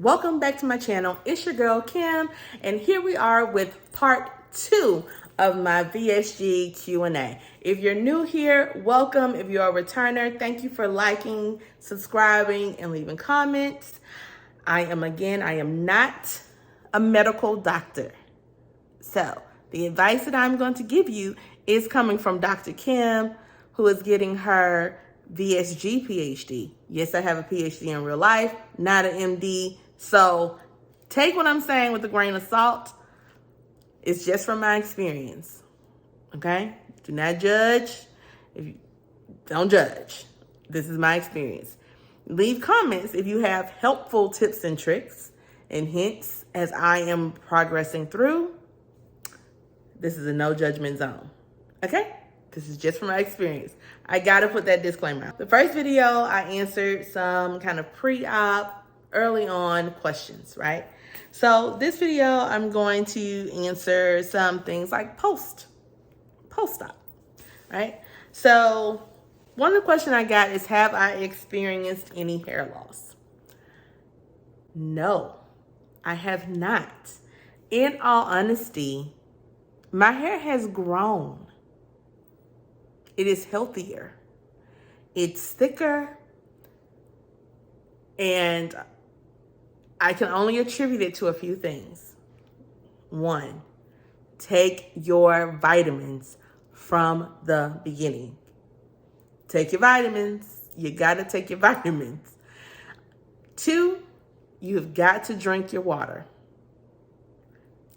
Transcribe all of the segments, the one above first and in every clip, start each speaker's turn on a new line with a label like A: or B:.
A: welcome back to my channel. It's your girl Kim, and here we are with part 2 of my VSG Q&A. If you're new here, welcome. If you're a returner, thank you for liking, subscribing, and leaving comments. I am not a medical doctor. So the advice that I'm going to give you is coming from Dr. Kim, who is getting her VSG PhD. Yes, I have a PhD in real life, not an MD. So take what I'm saying with a grain of salt. It's just from my experience. Okay? Do not judge. Don't judge. This is my experience. Leave comments if you have helpful tips and tricks and hints as I am progressing through. This is a no judgment zone. Okay? This is just from my experience. I gotta put that disclaimer out. The first video, I answered some kind of pre-op, early on questions, right? So this video, I'm going to answer some things like post-op, right? So one of the questions I got is, have I experienced any hair loss? No, I have not. In all honesty, my hair has grown. It is healthier. It's thicker. And I can only attribute it to a few things. 1, take your vitamins from the beginning. Take your vitamins. You gotta take your vitamins. 2, you have got to drink your water.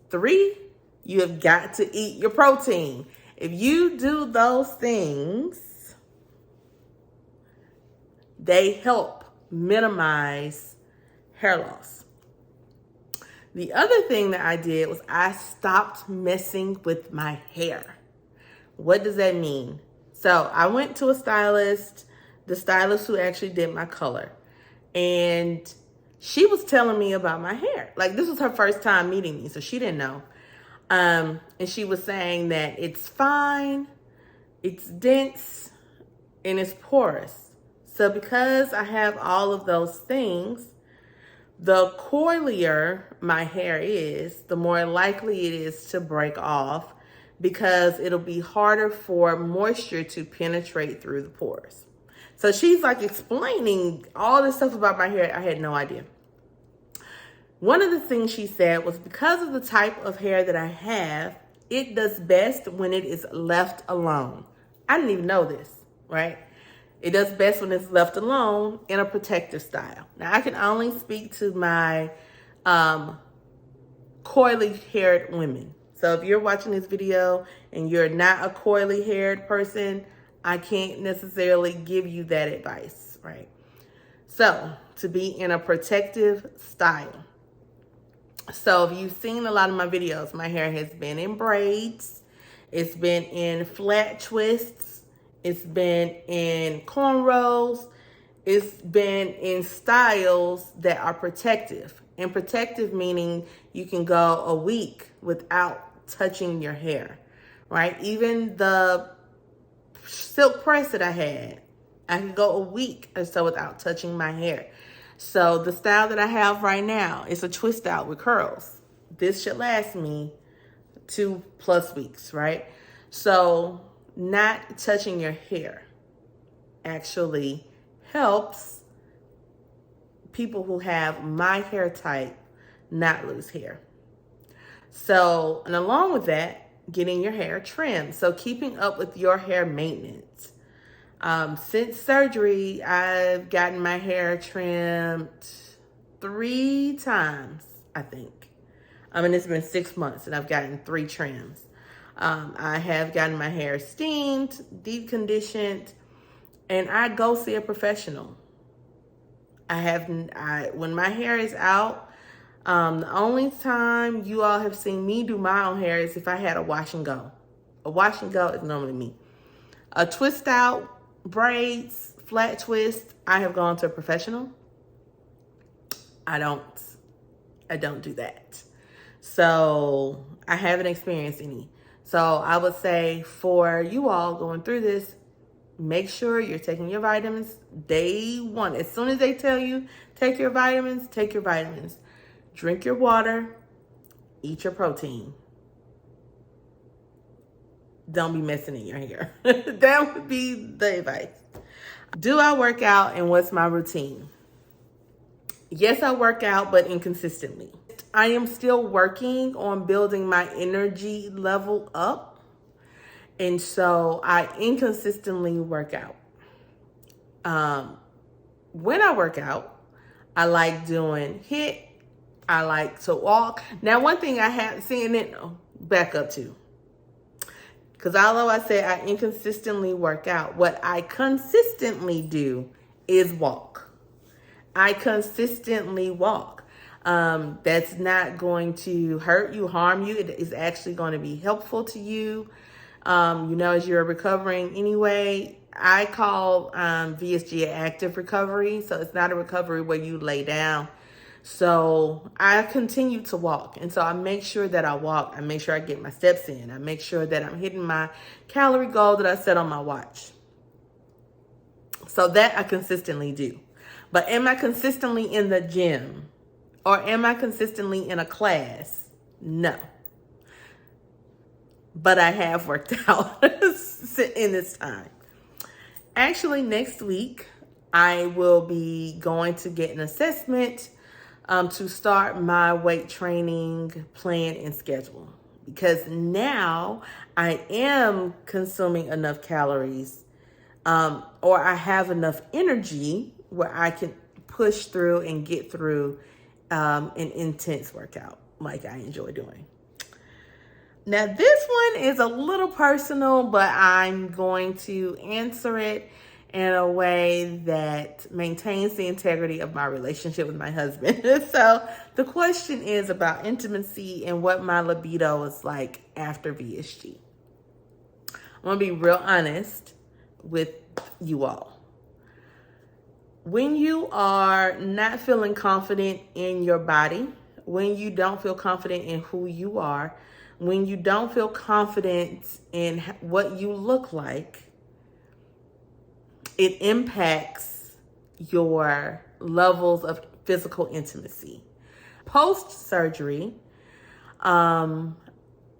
A: 3, you have got to eat your protein. If you do those things, they help minimize hair loss. The other thing that I did was I stopped messing with my hair. What does that mean? So I went to a stylist, the stylist who actually did my color, and she was telling me about my hair. Like, this was her first time meeting me, so she didn't know. And she was saying that it's fine, it's dense, and it's porous. So because I have all of those things, the coilier my hair is, the more likely it is to break off, because it'll be harder for moisture to penetrate through the pores. So she's like explaining all this stuff about my hair. I had no idea. One of the things she said was, because of the type of hair that I have, it does best when it is left alone. I didn't even know this, right? It does best when it's left alone in a protective style. Now, I can only speak to my coily haired women. So if you're watching this video and you're not a coily haired person, I can't necessarily give you that advice, right? So to be in a protective style. So if you've seen a lot of my videos, my hair has been in braids. It's been in flat twists. It's been in cornrows. It's been in styles that are protective. And protective meaning you can go a week without touching your hair, right? Even the silk press that I had, I could go a week or so without touching my hair. So the style that I have right now is a twist out with curls. This should last me 2+ weeks, right? So not touching your hair actually helps people who have my hair type not lose hair. So, and along with that, getting your hair trimmed. So keeping up with your hair maintenance. Since surgery, I've gotten my hair trimmed 3 times, I think. And it's been 6 months and I've gotten 3 trims. I have gotten my hair steamed, deep conditioned, and I go see a professional. When my hair is out, the only time you all have seen me do my own hair is if I had a wash and go. A wash and go is normally me. A twist out, braids, flat twist, I have gone to a professional. I don't do that. So I haven't experienced any. So I would say for you all going through this, Make sure you're taking your vitamins day one. As soon as they tell you, take your vitamins, take your vitamins. Drink your water, eat your protein. Don't be messing in your hair. That would be the advice. Do I work out and what's my routine? Yes, I work out, but inconsistently. I am still working on building my energy level up. And so I inconsistently work out. When I work out, I like doing HIIT. I like to walk. Now, one thing I have seen it back up to, because although I say I inconsistently work out, what I consistently do is walk. I consistently walk. That's not going to hurt you, harm you. It is actually going to be helpful to you. As you're recovering anyway, I call VSG an active recovery. So it's not a recovery where you lay down. So I continue to walk. And so I make sure that I walk. I make sure I get my steps in. I make sure that I'm hitting my calorie goal that I set on my watch. So that I consistently do. But am I consistently in the gym? Or am I consistently in a class? No. But I have worked out in this time. Actually, next week, I will be going to get an assessment to start my weight training plan and schedule. Because now I am consuming enough calories or I have enough energy where I can push through and get through an intense workout like I enjoy doing. Now, this one is a little personal, but I'm going to answer it in a way that maintains the integrity of my relationship with my husband. So the question is about intimacy and what my libido is like after VSG. I'm going to be real honest with you all. When you are not feeling confident in your body, when you don't feel confident in who you are, when you don't feel confident in what you look like, it impacts your levels of physical intimacy. Post-surgery, it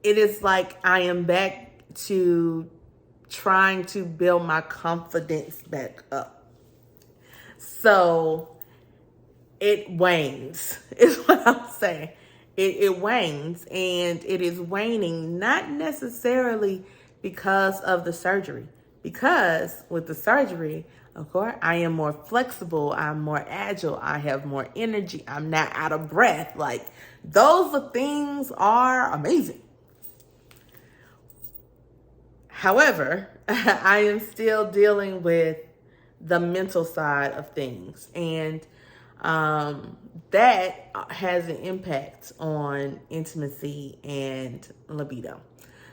A: is like I am back to trying to build my confidence back up. So it wanes, is what I'm saying. It wanes, and it is waning not necessarily because of the surgery. Because with the surgery, of course, I am more flexible, I'm more agile, I have more energy, I'm not out of breath. Like, those things are amazing. However, I am still dealing with the mental side of things, and that has an impact on intimacy and libido.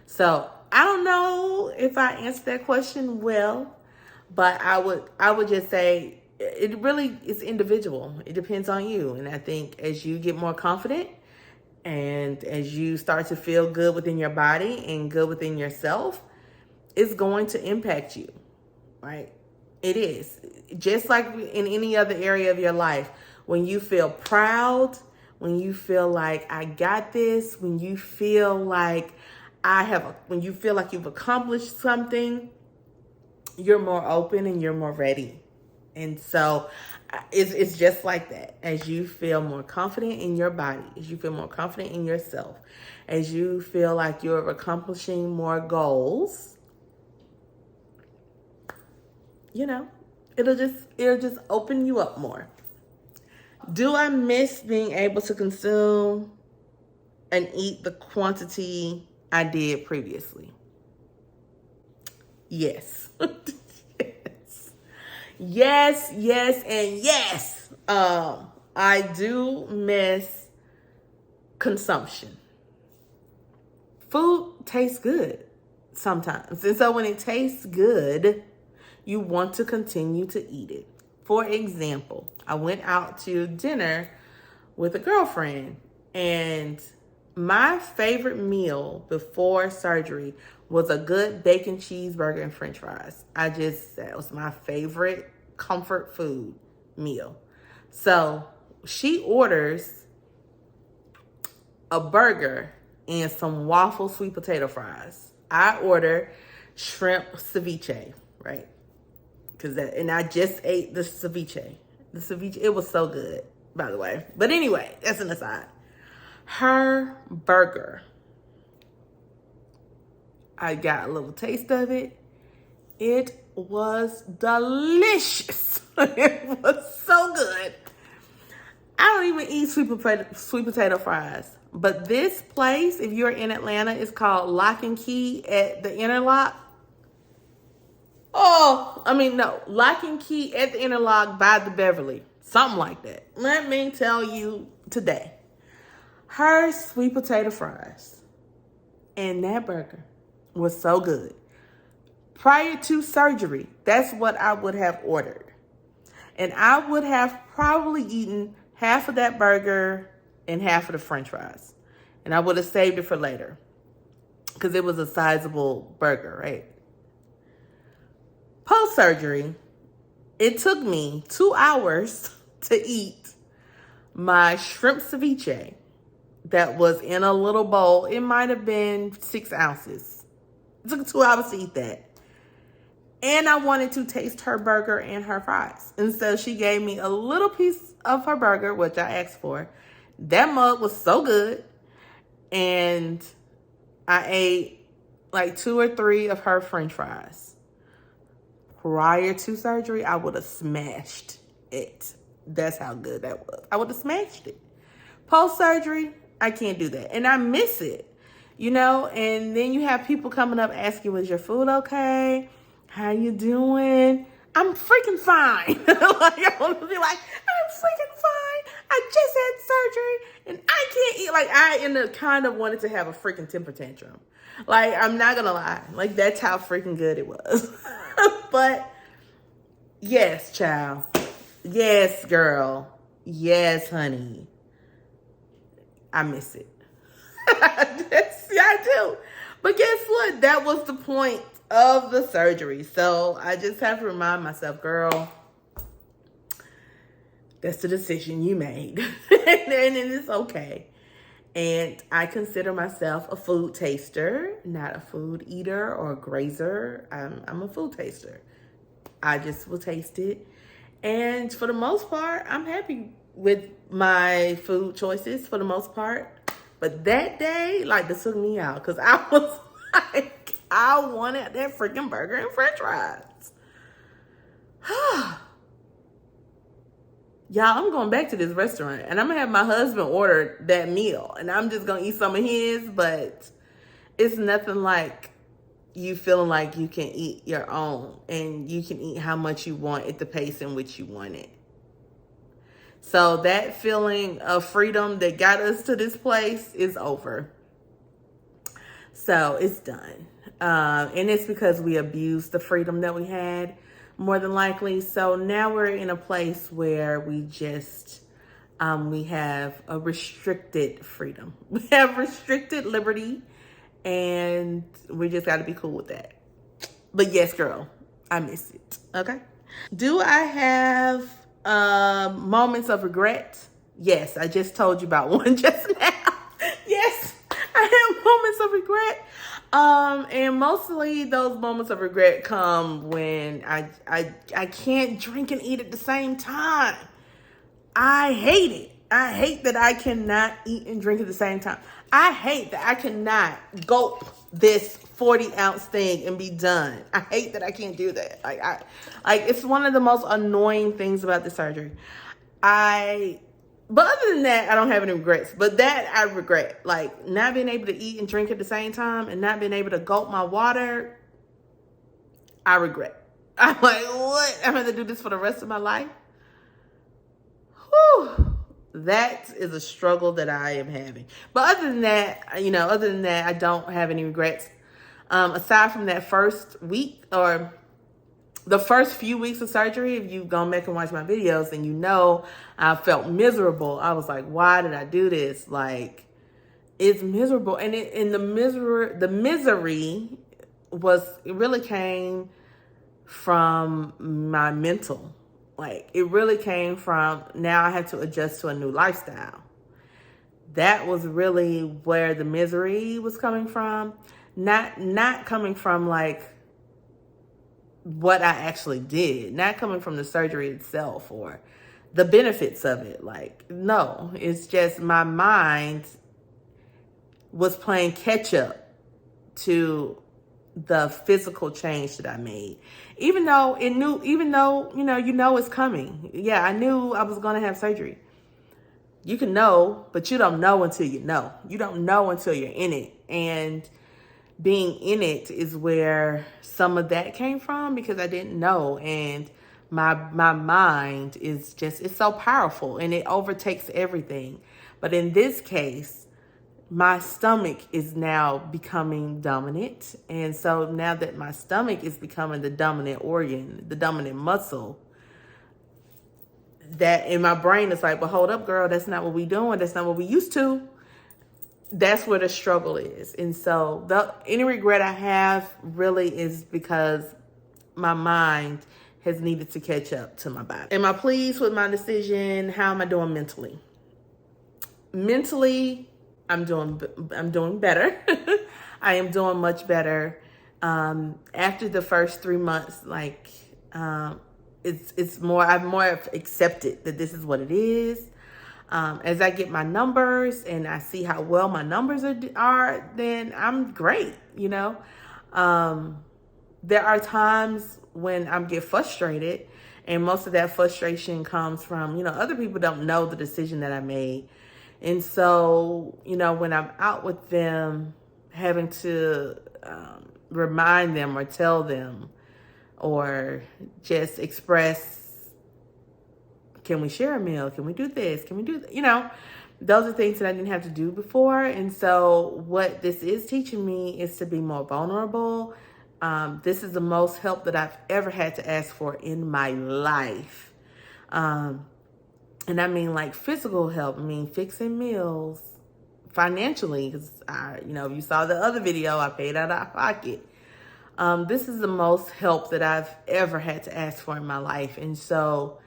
A: So I don't know if I answered that question well, but I would just say it really is individual. It depends on you. And I think as you get more confident and as you start to feel good within your body and good within yourself, it's going to impact you, right? It is. Just like in any other area of your life, when you feel proud, when you feel like I got this, when you feel like when you feel like you've accomplished something, you're more open and you're more ready. And so it's just like that. As you feel more confident in your body, as you feel more confident in yourself, as you feel like you're accomplishing more goals, it'll just open you up more. Do I miss being able to consume and eat the quantity I did previously? Yes. Yes, and yes. I do miss consumption. Food tastes good sometimes. And so when it tastes good, you want to continue to eat it. For example, I went out to dinner with a girlfriend, and my favorite meal before surgery was a good bacon cheeseburger and french fries. That was my favorite comfort food meal. So she orders a burger and some waffle sweet potato fries. I order shrimp ceviche, right? And I just ate the ceviche. The ceviche, it was so good, by the way. But anyway, that's an aside. Her burger, I got a little taste of it. It was delicious. It was so good. I don't even eat sweet potato fries. But this place, if you're in Atlanta, is called Lock and Key at the Interlock. Lock and Key at the Interlock by the Beverly. Something like that. Let me tell you today. Her sweet potato fries and that burger was so good. Prior to surgery, that's what I would have ordered. And I would have probably eaten half of that burger and half of the french fries. And I would have saved it for later because it was a sizable burger, right? Post-surgery, it took me 2 hours to eat my shrimp ceviche that was in a little bowl. It might have been 6 ounces. It took 2 hours to eat that. And I wanted to taste her burger and her fries. And so she gave me a little piece of her burger, which I asked for. That mug was so good. And I ate like 2 or 3 of her french fries. Prior to surgery, I would have smashed it. That's how good that was. I would have smashed it. Post-surgery, I can't do that. And I miss it, and then you have people coming up asking, was your food okay? How you doing? I'm freaking fine. I want to be like, I'm freaking fine. I just had surgery and I can't eat. I kind of wanted to have a freaking temper tantrum. I'm not going to lie. That's how freaking good it was. But yes, child. Yes, girl. Yes, honey. I miss it. I do. But guess what? That was the point of the surgery. So I just have to remind myself, girl, that's the decision you made. And it's okay. And I consider myself a food taster, not a food eater or a grazer. I'm a food taster. I just will taste it. And for the most part, I'm happy with my food choices for the most part. But that day, this took me out because I was I wanted that freaking burger and french fries. Y'all, I'm going back to this restaurant and I'm going to have my husband order that meal. And I'm just going to eat some of his, but it's nothing like you feeling like you can eat your own and you can eat how much you want at the pace in which you want it. So that feeling of freedom that got us to this place is over. So it's done. And it's because we abused the freedom that we had, more than likely. So now we're in a place where we just, we have a restricted freedom. We have restricted liberty, and we just got to be cool with that. But yes, girl, I miss it. Okay. Do I have moments of regret? Yes, I just told you about one just now. Yes, I have moments of regret. And mostly those moments of regret come when I can't drink and eat at the same time. I hate it. I hate that I cannot eat and drink at the same time. I hate that I cannot gulp this 40-ounce thing and be done. I hate that I can't do that. It's one of the most annoying things about the surgery. But other than that, I don't have any regrets. But that I regret. Not being able to eat and drink at the same time and not being able to gulp my water, I regret. I'm like, what? I'm going to do this for the rest of my life? Whew. That is a struggle that I am having. But other than that, I don't have any regrets. Aside from that first week or the first few weeks of surgery, if you've gone back and watched my videos, then I felt miserable. I was like, why did I do this? it's miserable. And the misery it really came from my mental. Like, it really came from, now I have to adjust to a new lifestyle. That was really where the misery was coming from. Not coming from like what I actually did, not coming from the surgery itself or the benefits of it. Like, no, it's just my mind was playing catch up to the physical change that I made. Even though, it's coming. Yeah, I knew I was going to have surgery. You can know, but you don't know until you know. You don't know until you're in it. And being in it is where some of that came from, because I didn't know. And my mind is just, it's so powerful and it overtakes everything. But in this case, my stomach is now becoming dominant. And so now that my stomach is becoming the dominant organ, the dominant muscle, that in my brain is like, well, hold up, girl, that's not what we doing. That's not what we used to. That's where the struggle is. And so any regret I have really is because my mind has needed to catch up to my body. Am I pleased with my decision? How am I doing mentally? Mentally, I'm doing better. I am doing much better. After the first 3 months, like, it's more, I've more accepted that this is what it is. As I get my numbers and I see how well my numbers are, then I'm great. There are times when I get frustrated, and most of that frustration comes from, other people don't know the decision that I made. And so, when I'm out with them, having to remind them or tell them or just express, can we share a meal? Can we do this? Can we do that? Those are things that I didn't have to do before. And so what this is teaching me is to be more vulnerable. This is the most help that I've ever had to ask for in my life. And I mean, like, physical help. I mean, fixing meals, financially, because if you saw the other video, I paid out of pocket. This is the most help that I've ever had to ask for in my life. And so,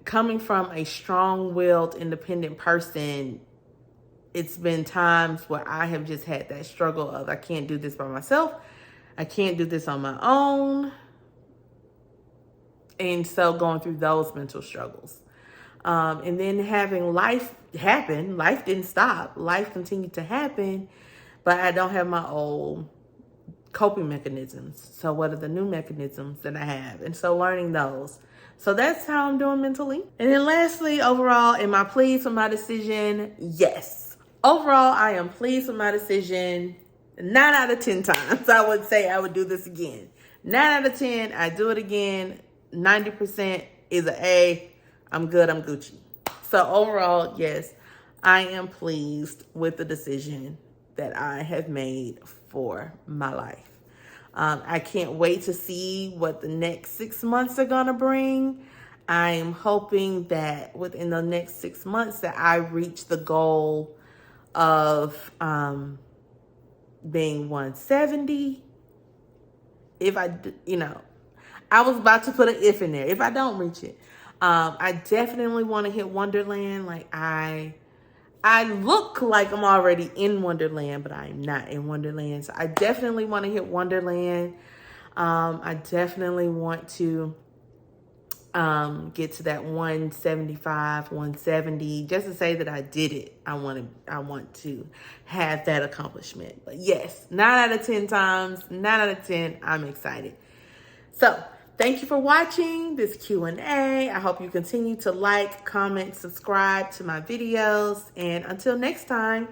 A: coming from a strong-willed, independent person, it's been times where I have just had that struggle of, I can't do this by myself. I can't do this on my own. And so going through those mental struggles. And then having life happen. Life didn't stop. Life continued to happen, but I don't have my old coping mechanisms. So what are the new mechanisms that I have? And so learning those. So that's how I'm doing mentally. And then lastly, overall, am I pleased with my decision? Yes. Overall, I am pleased with my decision. 9 out of 10 times, I would say I would do this again. 9 out of 10, I do it again. 90% is an A. I'm good, I'm Gucci. So overall, yes, I am pleased with the decision that I have made for my life. I can't wait to see what the next 6 months are gonna bring. I am hoping that within the next 6 months that I reach the goal of being 170. If I was about to put an if in there. If I don't reach it, I definitely want to hit Wonderland. Like, I look like I'm already in Wonderland, but I'm not in Wonderland. So I definitely want to hit Wonderland. I definitely want to get to that 175, 170, just to say that I did it. I want to have that accomplishment. But yes, 9 out of 10 times, 9 out of 10, I'm excited. So thank you for watching this Q&A. I hope you continue to like, comment, subscribe to my videos. And until next time,